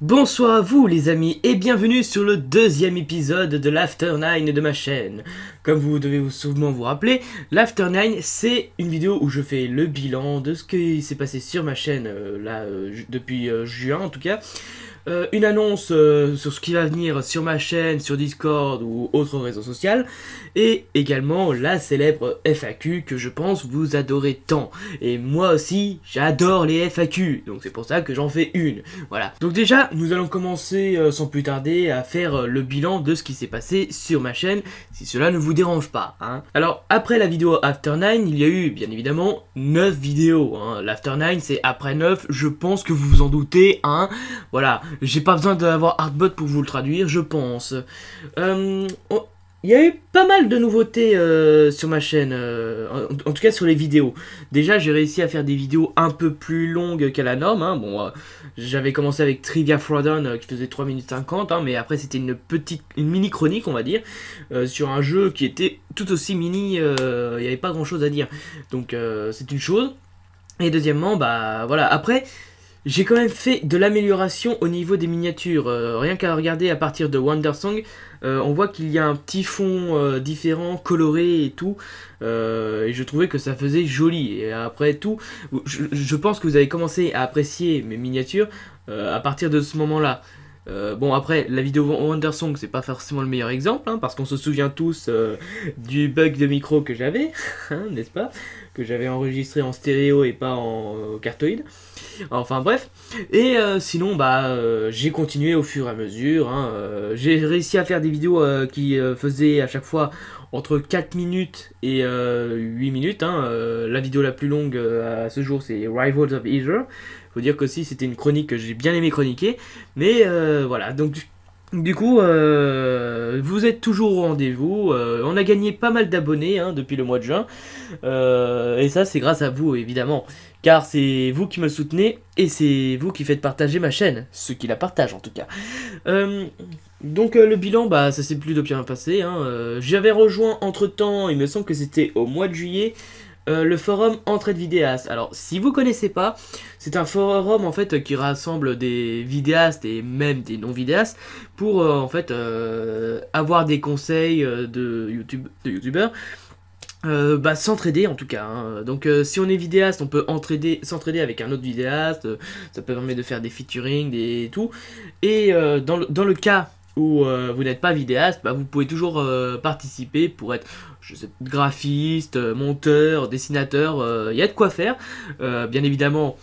Bonsoir à vous les amis et bienvenue sur le deuxième épisode de l'After 9 de ma chaîne. Comme vous devez sûrement vous rappeler, l'After 9 c'est une vidéo où je fais le bilan de ce qui s'est passé sur ma chaîne depuis juin en tout cas. Une annonce sur ce qui va venir sur ma chaîne, sur Discord ou autre réseau social. Et également la célèbre FAQ que je pense vous adorez tant. Et moi aussi, j'adore les FAQ. Donc c'est pour ça que j'en fais une. Voilà. Donc déjà, nous allons commencer sans plus tarder à faire le bilan de ce qui s'est passé sur ma chaîne. Si cela ne vous dérange pas. Hein. Alors, après la vidéo After 9, il y a eu bien évidemment 9 vidéos. Hein. L'After 9, c'est après 9. Je pense que vous vous en doutez. Hein. Voilà. J'ai pas besoin d'avoir Artbot pour vous le traduire, je pense. Il y a eu pas mal de nouveautés sur ma chaîne, en tout cas sur les vidéos. Déjà, j'ai réussi à faire des vidéos un peu plus longues qu'à la norme. Hein. Bon, j'avais commencé avec Trivia Throwdown qui faisait 3 minutes 50, hein, mais après c'était une mini chronique, on va dire, sur un jeu qui était tout aussi mini, il n'y avait pas grand chose à dire. Donc c'est une chose. Et deuxièmement, bah voilà, après... J'ai quand même fait de l'amélioration au niveau des miniatures, rien qu'à regarder à partir de Wandersong, on voit qu'il y a un petit fond différent, coloré et tout, et je trouvais que ça faisait joli. Et après tout, je pense que vous avez commencé à apprécier mes miniatures à partir de ce moment-là. Bon après la vidéo Wandersong c'est pas forcément le meilleur exemple hein, parce qu'on se souvient tous du bug de micro que j'avais, hein, n'est-ce pas, que j'avais enregistré en stéréo et pas en cartoïde. Enfin bref, et sinon bah j'ai continué au fur et à mesure, hein, j'ai réussi à faire des vidéos qui faisaient à chaque fois entre 4 minutes et 8 minutes, hein, la vidéo la plus longue à ce jour c'est Rivals of Aether. Faut dire qu'aussi c'était une chronique que j'ai bien aimé chroniquer, mais voilà, donc du coup vous êtes toujours au rendez-vous, on a gagné pas mal d'abonnés hein, depuis le mois de juin, et ça c'est grâce à vous évidemment, car c'est vous qui me soutenez, et c'est vous qui faites partager ma chaîne, ceux qui la partagent en tout cas. Donc le bilan, bah ça s'est plutôt bien passé, hein. J'avais rejoint entre temps, il me semble que c'était au mois de juillet, le forum Entraide Vidéastes. Alors si vous connaissez pas, c'est un forum en fait qui rassemble des vidéastes et même des non vidéastes pour en fait avoir des conseils de youtubeurs. Bah, s'entraider en tout cas, hein. Donc si on est vidéaste on peut s'entraider avec un autre vidéaste, ça peut permettre de faire des featuring, des tout. Et dans le cas où vous n'êtes pas vidéaste, bah, vous pouvez toujours participer pour être, je sais, graphiste, monteur, dessinateur, il y a de quoi faire. Bien évidemment,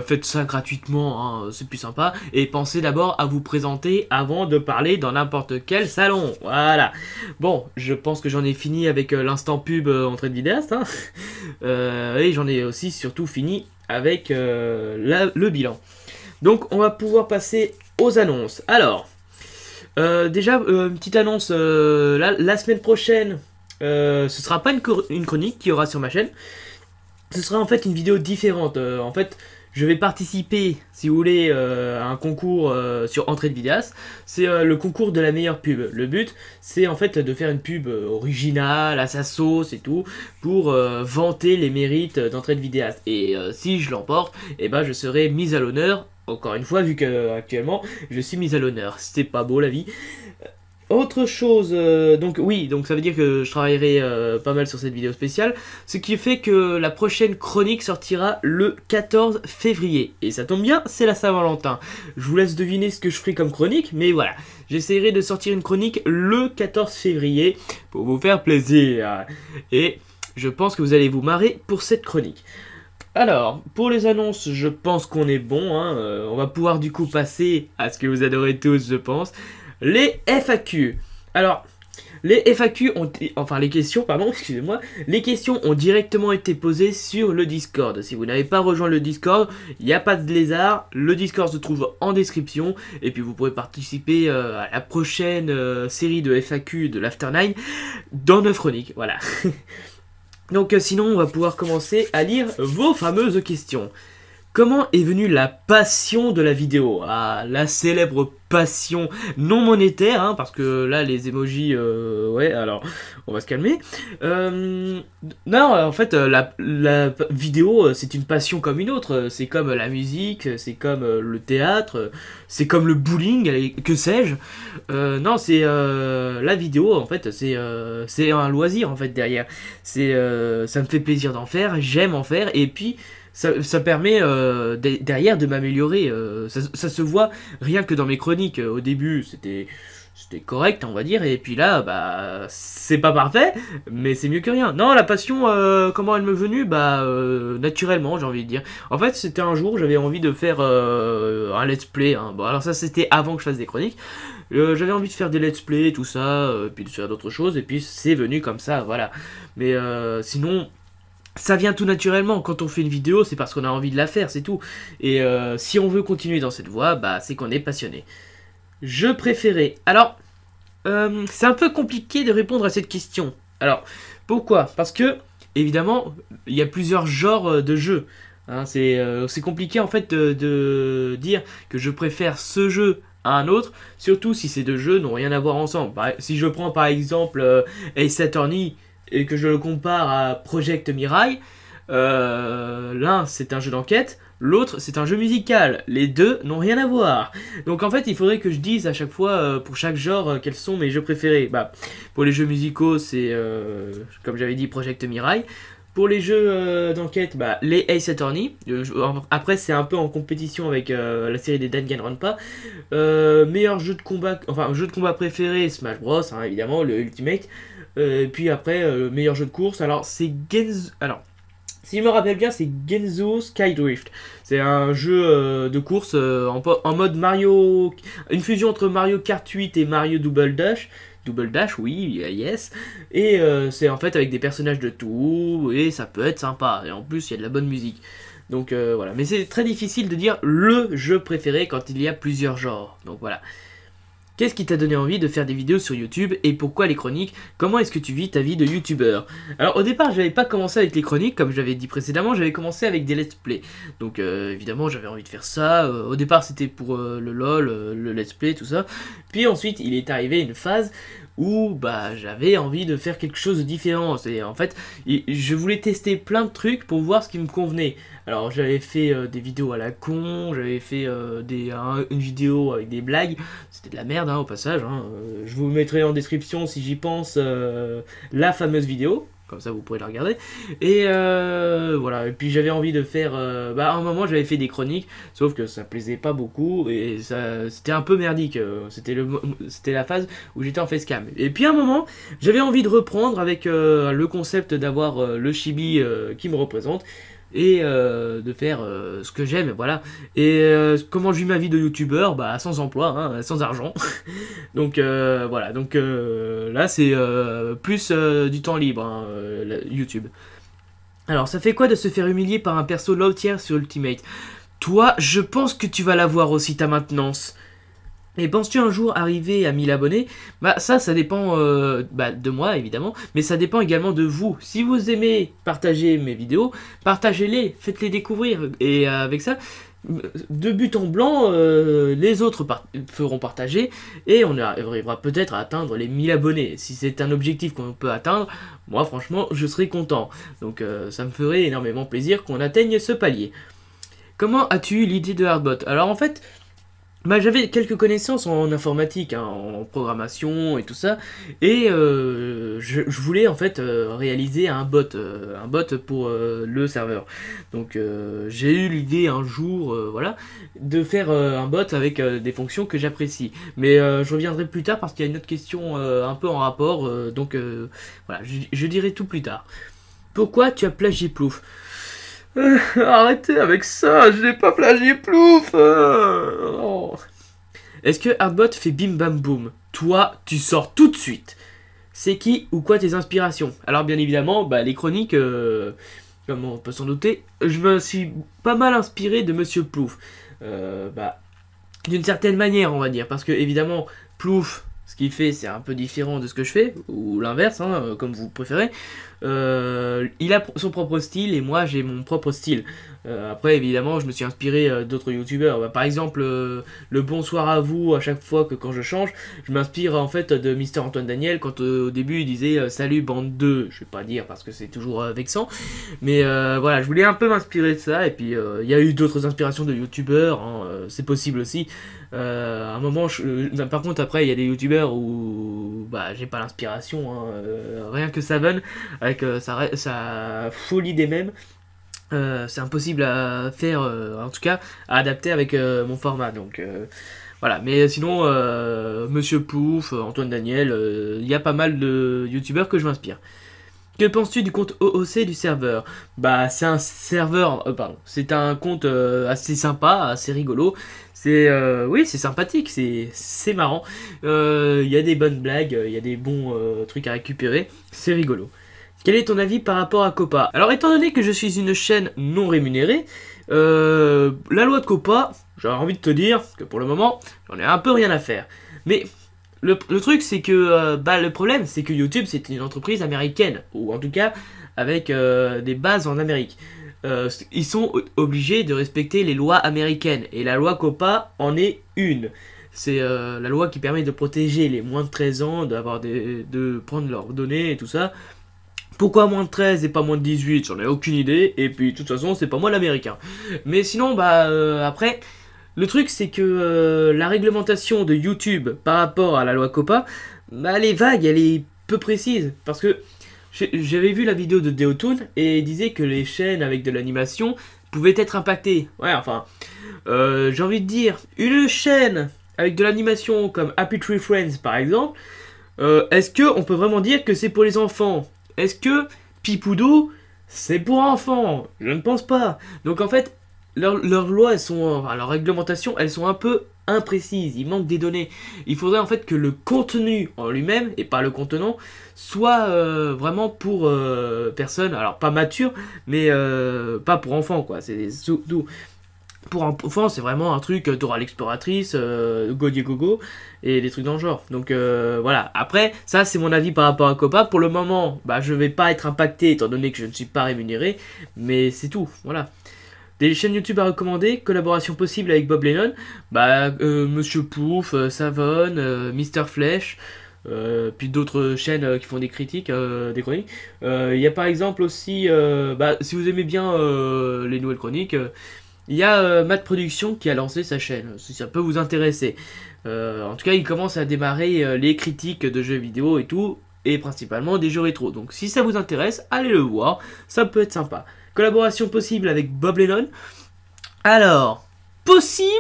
faites ça gratuitement, hein, c'est plus sympa. Et pensez d'abord à vous présenter avant de parler dans n'importe quel salon. Voilà. Bon, je pense que j'en ai fini avec l'instant pub entrée de vidéaste. Hein. Et j'en ai aussi surtout fini avec le bilan. Donc on va pouvoir passer aux annonces. Alors... déjà, une petite annonce, la semaine prochaine, ce sera pas une chronique qu'il y aura sur ma chaîne, ce sera en fait une vidéo différente. En fait, je vais participer, si vous voulez, à un concours sur Entraide Vidéaste. C'est le concours de la meilleure pub. Le but, c'est en fait de faire une pub originale, à sa sauce et tout, pour vanter les mérites d'Entraide Vidéaste. Et si je l'emporte, eh ben, je serai mise à l'honneur. Encore une fois, vu que actuellement je suis mise à l'honneur. C'est pas beau la vie. Autre chose, donc oui, donc ça veut dire que je travaillerai pas mal sur cette vidéo spéciale. Ce qui fait que la prochaine chronique sortira le 14 février. Et ça tombe bien, c'est la Saint-Valentin. Je vous laisse deviner ce que je ferai comme chronique, mais voilà. J'essaierai de sortir une chronique le 14 février pour vous faire plaisir. Et je pense que vous allez vous marrer pour cette chronique. Alors, pour les annonces, je pense qu'on est bon, hein. On va pouvoir du coup passer à ce que vous adorez tous, je pense, les FAQ. Alors, les FAQ ont, enfin les questions, pardon, excusez-moi, les questions ont directement été posées sur le Discord. Si vous n'avez pas rejoint le Discord, il n'y a pas de lézard, le Discord se trouve en description, et puis vous pourrez participer à la prochaine série de FAQ de l'After 9 dans 9 chroniques, voilà. Donc sinon on va pouvoir commencer à lire vos fameuses questions. Comment est venue la passion de la vidéo? Ah, la célèbre passion non monétaire, hein, parce que là, les emojis, ouais, alors, on va se calmer. Non, en fait, la vidéo, c'est une passion comme une autre. C'est comme la musique, c'est comme le théâtre, c'est comme le bowling, allez, que sais-je. Non, c'est la vidéo, en fait, c'est un loisir, en fait, derrière. Ça me fait plaisir d'en faire, j'aime en faire, et puis ça permet derrière de m'améliorer. Ça se voit rien que dans mes chroniques. Au début, c'était correct, on va dire, et puis là, bah, c'est pas parfait, mais c'est mieux que rien. Non, la passion, comment elle m'est venue? Bah, naturellement, j'ai envie de dire. En fait, c'était un jour, j'avais envie de faire un let's play, hein. Bon, alors ça, c'était avant que je fasse des chroniques. J'avais envie de faire des let's play, tout ça, puis de faire d'autres choses, et puis c'est venu comme ça, voilà. Mais sinon, ça vient tout naturellement. Quand on fait une vidéo, c'est parce qu'on a envie de la faire, c'est tout. Et si on veut continuer dans cette voie, bah, c'est qu'on est passionné. Je préférais. Alors, c'est un peu compliqué de répondre à cette question. Alors, pourquoi? Parce que, évidemment, il y a plusieurs genres de jeux. Hein, c'est compliqué, en fait, de dire que je préfère ce jeu à un autre, surtout si ces deux jeux n'ont rien à voir ensemble. Si je prends, par exemple, Ace Attorney, et que je le compare à Project Mirai, l'un c'est un jeu d'enquête, l'autre c'est un jeu musical. Les deux n'ont rien à voir. Donc en fait il faudrait que je dise à chaque fois pour chaque genre quels sont mes jeux préférés. Bah, pour les jeux musicaux c'est comme j'avais dit Project Mirai. Pour les jeux d'enquête, bah, les Ace Attorney. Après c'est un peu en compétition avec la série des Danganronpa. Meilleur jeu de combat, enfin jeu de combat préféré, Smash Bros, hein, évidemment, le Ultimate. Puis après, meilleur jeu de course, alors c'est Genzo. Alors, si je me rappelle bien, c'est Genzo Skydrift. C'est un jeu de course en mode Mario. Une fusion entre Mario Kart 8 et Mario Double Dash. Double Dash, oui, yes. Et c'est en fait avec des personnages de tout, et ça peut être sympa. Et en plus, il y a de la bonne musique. Donc voilà. Mais c'est très difficile de dire le jeu préféré quand il y a plusieurs genres. Donc voilà. Qu'est-ce qui t'a donné envie de faire des vidéos sur YouTube et pourquoi les chroniques? Comment est-ce que tu vis ta vie de youtubeur? Alors au départ j'avais pas commencé avec les chroniques comme j'avais dit précédemment, j'avais commencé avec des let's play. Donc évidemment j'avais envie de faire ça, au départ c'était pour le LOL, le let's play, tout ça. Puis ensuite il est arrivé une phase où bah j'avais envie de faire quelque chose de différent. C'est en fait je voulais tester plein de trucs pour voir ce qui me convenait. Alors j'avais fait des vidéos à la con, j'avais fait une vidéo avec des blagues, c'était de la merde hein, au passage. Hein. Je vous mettrai en description si j'y pense la fameuse vidéo. Comme ça vous pourrez la regarder. Et voilà. Et puis j'avais envie de faire. À un moment j'avais fait des chroniques, sauf que ça plaisait pas beaucoup et c'était un peu merdique. C'était la phase où j'étais en facecam. Et puis à un moment j'avais envie de reprendre avec le concept d'avoir le chibi qui me représente. Et de faire ce que j'aime, voilà. Et comment je vis ma vie de youtubeur? Bah sans emploi, hein, sans argent. Donc voilà, donc là c'est plus du temps libre, hein, YouTube. Alors ça fait quoi de se faire humilier par un perso low tier sur Ultimate? Toi, je pense que tu vas l'avoir aussi ta maintenance. Et penses-tu un jour arriver à 1000 abonnés? Bah ça dépend de moi évidemment, mais ça dépend également de vous. Si vous aimez partager mes vidéos, partagez-les, faites-les découvrir. Et avec ça, de but en blanc, les autres feront partager et on arrivera peut-être à atteindre les 1000 abonnés. Si c'est un objectif qu'on peut atteindre, moi franchement je serai content. Donc ça me ferait énormément plaisir qu'on atteigne ce palier. Comment as-tu eu l'idée de Hardbot? Alors en fait... Bah, j'avais quelques connaissances en informatique, hein, en programmation et tout ça, et je voulais en fait réaliser un bot pour le serveur. Donc j'ai eu l'idée un jour, voilà, de faire un bot avec des fonctions que j'apprécie. Mais je reviendrai plus tard parce qu'il y a une autre question un peu en rapport, donc voilà, je dirai tout plus tard. Pourquoi tu as plagié Plouf? Arrêtez avec ça, je n'ai pas plagié Plouf. Oh. Est-ce que Hardbot fait bim bam boum? Toi, tu sors tout de suite. C'est qui ou quoi tes inspirations? Alors bien évidemment, bah, les chroniques, comme on peut s'en douter, je me suis pas mal inspiré de Monsieur Plouf. D'une certaine manière, on va dire, parce que évidemment, Plouf, ce qu'il fait c'est un peu différent de ce que je fais, ou l'inverse, hein, comme vous préférez. Il a son propre style et moi j'ai mon propre style. Après évidemment je me suis inspiré d'autres youtubeurs. Par exemple le bonsoir à vous, à chaque fois que quand je change, je m'inspire en fait de Mister Antoine Daniel quand au début il disait salut bande 2, je vais pas dire parce que c'est toujours vexant, mais voilà, je voulais un peu m'inspirer de ça. Et puis il y a eu d'autres inspirations de youtubeurs, hein, c'est possible aussi. À un moment, par contre, après, il y a des youtubeurs où bah, j'ai pas l'inspiration, hein, rien que Savon, avec sa folie des mèmes, c'est impossible à faire, en tout cas, à adapter avec mon format. Donc voilà, mais sinon, Monsieur Pouf, Antoine Daniel, il y a pas mal de youtubeurs que je m'inspire. Que penses-tu du compte OOC du serveur? Bah c'est un serveur, pardon, c'est un compte assez sympa, assez rigolo. C'est oui, c'est sympathique, c'est marrant. Il y a des bonnes blagues, il y a des bons trucs à récupérer, c'est rigolo. Quel est ton avis par rapport à Copa? Alors étant donné que je suis une chaîne non rémunérée, la loi de Copa, j'ai envie de te dire que pour le moment, j'en ai un peu rien à faire. Mais le truc c'est que le problème c'est que YouTube c'est une entreprise américaine, ou en tout cas avec des bases en Amérique. Ils sont obligés de respecter les lois américaines et la loi COPPA en est une. C'est la loi qui permet de protéger les moins de 13 ans, de prendre leurs données et tout ça. Pourquoi moins de 13 et pas moins de 18, j'en ai aucune idée, et puis de toute façon c'est pas moi l'américain. Mais sinon après, le truc c'est que la réglementation de YouTube par rapport à la loi COPPA, elle est vague, elle est peu précise, parce que j'avais vu la vidéo de Deotoon et il disait que les chaînes avec de l'animation pouvaient être impactées. Ouais, enfin, j'ai envie de dire, une chaîne avec de l'animation comme Happy Tree Friends par exemple, est-ce qu'on peut vraiment dire que c'est pour les enfants? Est-ce que Pipoudou, c'est pour enfants? Je ne pense pas. Donc en fait, leurs lois, leurs réglementations, elles sont un peu imprécises. Il manque des données. Il faudrait en fait que le contenu en lui-même, et pas le contenant, soit vraiment pour personnes, alors pas matures, mais pas pour enfants, quoi. C'est surtout... Pour enfants, c'est vraiment un truc Dora l'exploratrice, Godier Gogo, et des trucs dans le genre. Donc voilà. Après, ça c'est mon avis par rapport à Copa. Pour le moment, je vais pas être impacté étant donné que je ne suis pas rémunéré, mais c'est tout. Voilà. Des chaînes YouTube à recommander, collaboration possible avec Bob Lennon, Monsieur Pouf, Savon, Mister Flèche, puis d'autres chaînes qui font des critiques, des chroniques. Il y a par exemple aussi, si vous aimez bien les nouvelles chroniques, il y a Matt Production qui a lancé sa chaîne, si ça peut vous intéresser. En tout cas, il commence à démarrer les critiques de jeux vidéo et tout, et principalement des jeux rétro. Donc si ça vous intéresse, allez le voir, ça peut être sympa. Collaboration possible avec Bob Lennon. Alors, possible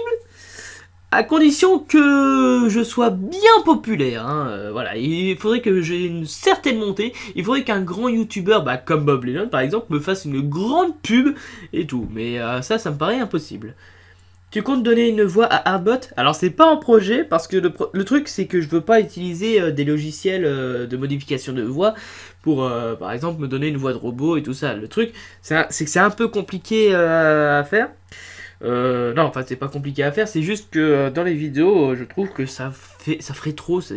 à condition que je sois bien populaire, hein. Voilà, il faudrait que j'ai une certaine montée, il faudrait qu'un grand youtubeur, comme Bob Lennon par exemple, me fasse une grande pub et tout, mais ça me paraît impossible. Tu comptes donner une voix à Artbot? Alors c'est pas en projet, parce que le truc c'est que je veux pas utiliser des logiciels de modification de voix pour par exemple me donner une voix de robot et tout ça. Le truc c'est que c'est un peu compliqué à faire. Non, enfin c'est pas compliqué à faire, c'est juste que dans les vidéos, je trouve que ça ferait trop, ça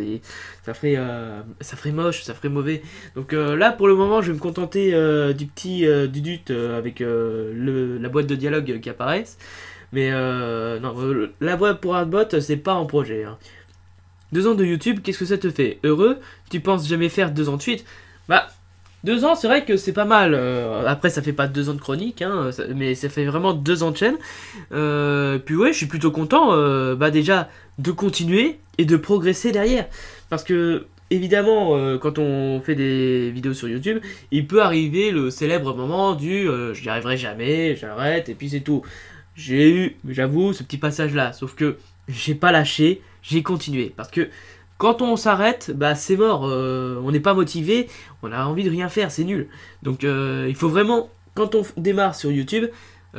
ferait moche, ça ferait mauvais. Donc là pour le moment, je vais me contenter du petit dudut avec la boîte de dialogue qui apparaissent. Mais non, la voix pour Artbot, c'est pas en projet. Hein. 2 ans de YouTube, qu'est-ce que ça te fait? Heureux? Tu penses jamais faire 2 ans de suite? 2 ans, c'est vrai que c'est pas mal. Après, ça fait pas 2 ans de chronique, hein, mais ça fait vraiment 2 ans de chaîne. Puis ouais, je suis plutôt content, déjà, de continuer et de progresser derrière. Parce que, évidemment, quand on fait des vidéos sur YouTube, il peut arriver le célèbre moment du je n'y arriverai jamais, j'arrête, et puis c'est tout. J'ai eu, j'avoue, ce petit passage-là. Sauf que j'ai pas lâché, j'ai continué. Parce que quand on s'arrête, c'est mort, on n'est pas motivé, on a envie de rien faire, c'est nul. Donc il faut vraiment, quand on démarre sur YouTube,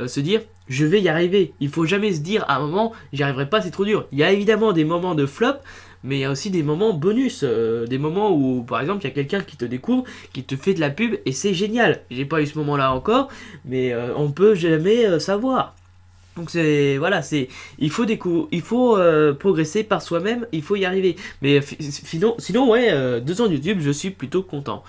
se dire, je vais y arriver. Il faut jamais se dire, à un moment, j'y arriverai pas, c'est trop dur. Il y a évidemment des moments de flop, mais il y a aussi des moments bonus, des moments où, par exemple, il y a quelqu'un qui te découvre, qui te fait de la pub, et c'est génial. J'ai pas eu ce moment-là encore, mais on peut jamais savoir. Donc c'est voilà, il faut progresser par soi-même, il faut y arriver. Mais sinon ouais, 2 ans de YouTube, je suis plutôt content.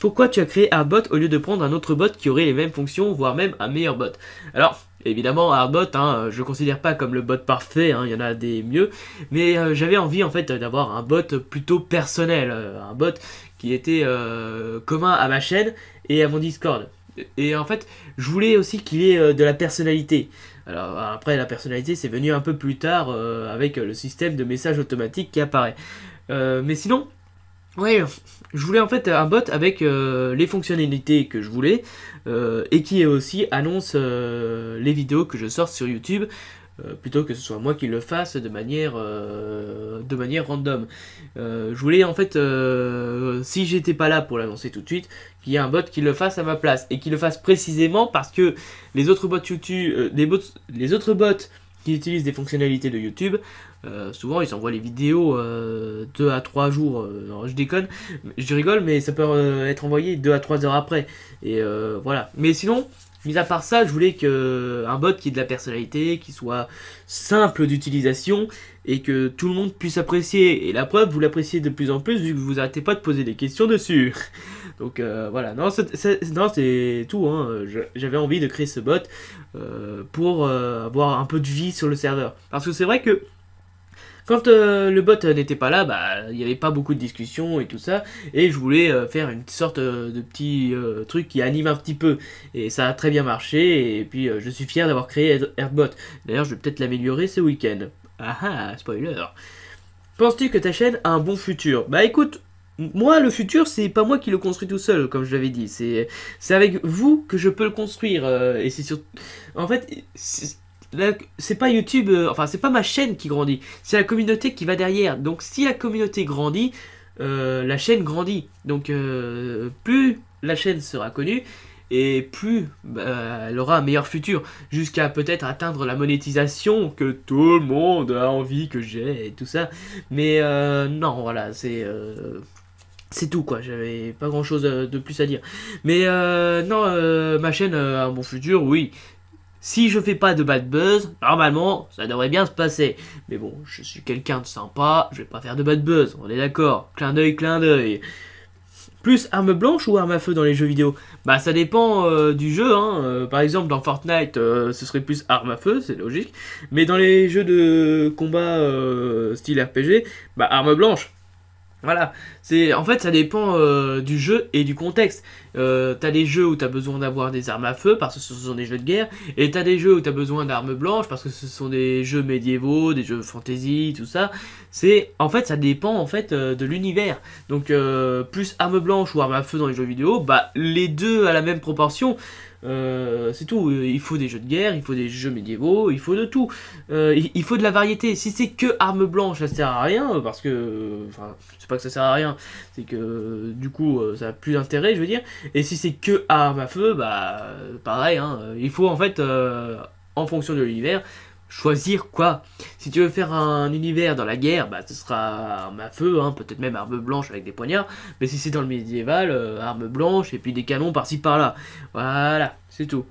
Pourquoi tu as créé Arbot au lieu de prendre un autre bot qui aurait les mêmes fonctions, voire même un meilleur bot? Alors, évidemment, Arbot, hein, je considère pas comme le bot parfait, hein, il y en a des mieux, mais j'avais envie en fait d'avoir un bot plutôt personnel, un bot qui était commun à ma chaîne et à mon Discord. Et en fait, je voulais aussi qu'il ait de la personnalité. Alors après, la personnalité, c'est venu un peu plus tard avec le système de message automatique qui apparaît. Mais sinon, ouais, je voulais en fait un bot avec les fonctionnalités que je voulais et qui aussi annonce les vidéos que je sors sur YouTube plutôt que ce soit moi qui le fasse de manière random. Je voulais en fait, si j'étais pas là pour l'annoncer tout de suite, qu'il y ait un bot qui le fasse à ma place et qui le fasse précisément parce que les autres bots YouTube, les autres bots qui utilisent des fonctionnalités de YouTube, souvent ils envoient les vidéos 2 à 3 jours, non, je déconne, je rigole, mais ça peut être envoyé 2 à 3 heures après, et voilà. Mais sinon, mis à part ça, je voulais un bot qui ait de la personnalité, qui soit simple d'utilisation, et que tout le monde puisse apprécier, et la preuve, vous l'appréciez de plus en plus, vu que vous arrêtez pas de poser des questions dessus. Donc voilà, non c'est tout, hein. J'avais envie de créer ce bot pour avoir un peu de vie sur le serveur. Parce que c'est vrai que quand le bot n'était pas là, bah il n'y avait pas beaucoup de discussions et tout ça, et je voulais faire une sorte de petit truc qui anime un petit peu, et ça a très bien marché, et puis je suis fier d'avoir créé Airbot. D'ailleurs, je vais peut-être l'améliorer ce week-end. Ah ah, spoiler. Penses-tu que ta chaîne a un bon futur? Bah écoute, moi, le futur, c'est pas moi qui le construis tout seul, comme je l'avais dit. C'est avec vous que je peux le construire. Et c'est sur... En fait, c'est pas YouTube, enfin, c'est pas ma chaîne qui grandit. C'est la communauté qui va derrière. Donc, si la communauté grandit, la chaîne grandit. Donc, plus la chaîne sera connue, et plus elle aura un meilleur futur. Jusqu'à peut-être atteindre la monétisation que tout le monde a envie que j'ai et tout ça. Mais non, voilà, c'est tout quoi, j'avais pas grand chose de plus à dire. Mais non, ma chaîne a un bon futur, oui. Si je fais pas de bad buzz, normalement, ça devrait bien se passer. Mais bon, je suis quelqu'un de sympa, je vais pas faire de bad buzz, on est d'accord. Clin d'œil, clin d'œil. Plus arme blanche ou arme à feu dans les jeux vidéo? Bah ça dépend du jeu, hein. Par exemple dans Fortnite, ce serait plus arme à feu, c'est logique. Mais dans les jeux de combat style RPG, bah arme blanche. Voilà, en fait ça dépend du jeu et du contexte. T'as des jeux où t'as besoin d'avoir des armes à feu parce que ce sont des jeux de guerre, et t'as des jeux où t'as besoin d'armes blanches parce que ce sont des jeux médiévaux, des jeux fantasy, tout ça. En fait ça dépend en fait de l'univers. Donc plus armes blanches ou armes à feu dans les jeux vidéo, bah les deux à la même proportion. C'est tout, il faut des jeux de guerre, il faut des jeux médiévaux, il faut de tout, il faut de la variété. Si c'est que arme blanche, ça sert à rien, parce que, enfin, c'est pas que ça sert à rien, c'est que du coup ça a plus d'intérêt, je veux dire. Et si c'est que arme à feu, bah pareil, hein, il faut en fait, en fonction de l'univers, choisir quoi. Si tu veux faire un univers dans la guerre, bah ce sera arme à feu, hein, peut-être même arme blanche avec des poignards. Mais si c'est dans le médiéval, arme blanche et puis des canons par-ci par-là. Voilà, c'est tout.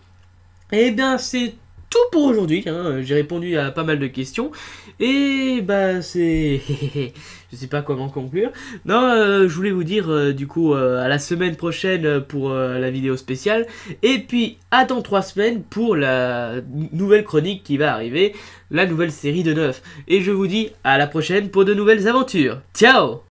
Et bien c'est tout pour aujourd'hui, hein. J'ai répondu à pas mal de questions. Et bah c'est... je sais pas comment conclure. Non, je voulais vous dire du coup à la semaine prochaine pour la vidéo spéciale. Et puis à dans 3 semaines pour la nouvelle chronique qui va arriver. La nouvelle série de 9. Et je vous dis à la prochaine pour de nouvelles aventures. Ciao!